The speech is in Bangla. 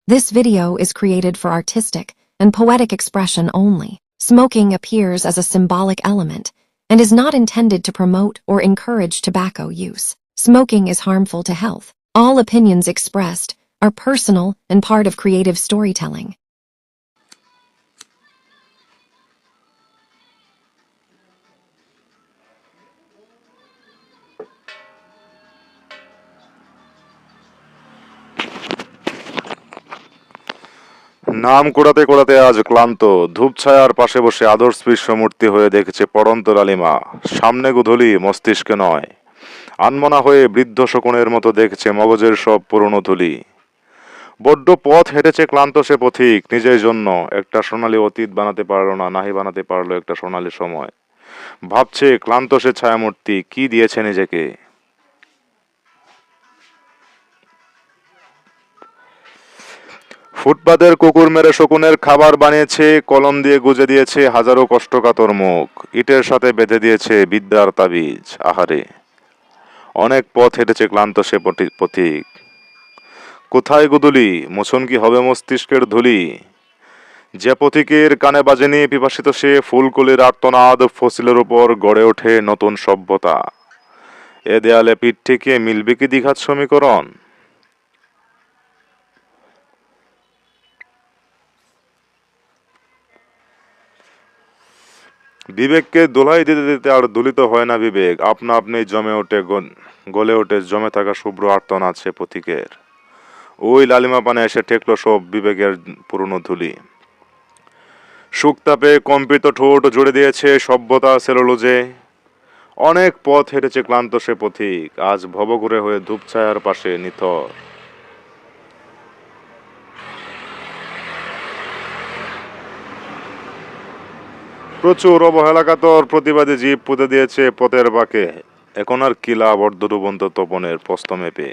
This video is created for artistic and poetic expression only. Smoking appears as a symbolic element and is not intended to promote or encourage tobacco use. Smoking is harmful to health. All opinions expressed are personal and part of creative storytelling. নাম কোড়াতে কোড়াতে আজ ক্লান্ত, ধূপছায়ার পাশে বসে আদর্শস্পৃশ্য মূর্তি হয়ে দেখেছে পড়ন্ত লালিমা। সামনে গোধূলি, মস্তিষ্কে নয়। আনমনা হয়ে বৃদ্ধ শকুনের মতো দেখছে মগজের সব পুরনো ধুলি। বড্ড পথ হেঁটেছে ক্লান্ত সে পথিক, নিজের জন্য একটা সোনালী অতীত বানাতে পারলো না, নাহি বানাতে পারলো একটা সোনালী সময়। ভাবছে ক্লান্ত সে ছায়ামূর্তি কি দিয়েছে নিজেকে। ফুটপাতের কুকুর মেরে শকুনের খাবার বানিয়েছে, কলম দিয়ে গুজে দিয়েছে হাজারো কষ্টকাতর মুখ, ইটের সাথে বেঁধে দিয়েছে বিদ্যার তাবিজ। আহারে, অনেক পথ হেঁটেছে ক্লান্ত সে পথিক। কোথায় গুদুলি, মোছন কি হবে মস্তিষ্কের ধুলি? যে পথিকের কানে বাজেনি পিপাসিত সে ফুলকলির আর্তনাদ, ফসিলের উপর গড়ে ওঠে নতুন সভ্যতা। এ দেয়ালে পিঠ থেকে মিলবে কি দ্বিঘাত সমীকরণ? বিবেককে দোলাই দিতে দিতে আর দলিত হয় না বিবেক, আপনা আপনি জমে ওঠে, গলে ওঠে জমে থাকা শুভ্র আর্তনাদ সে পথিকের। ওই লালিমা পানে এসে ঠেকলো সব বিবেকের পুরনো ধুলি। শুকতাপে কম্পিত ঠোঁট জুড়ে দিয়েছে সভ্যতা সেলুলোজে। অনেক পথ হেঁটেছে ক্লান্ত সে পথিক, আজ ভবঘুরে হয়ে ধূপছায়ার পাশে নিথর। প্রচুর অবহেলাকাতর প্রতিবাদী জীব পুঁতে দিয়েছে পথের বাঁকে। এখন আর কি লাভ অর্ধডুবন্ত তপনের প্রস্থ মেপে।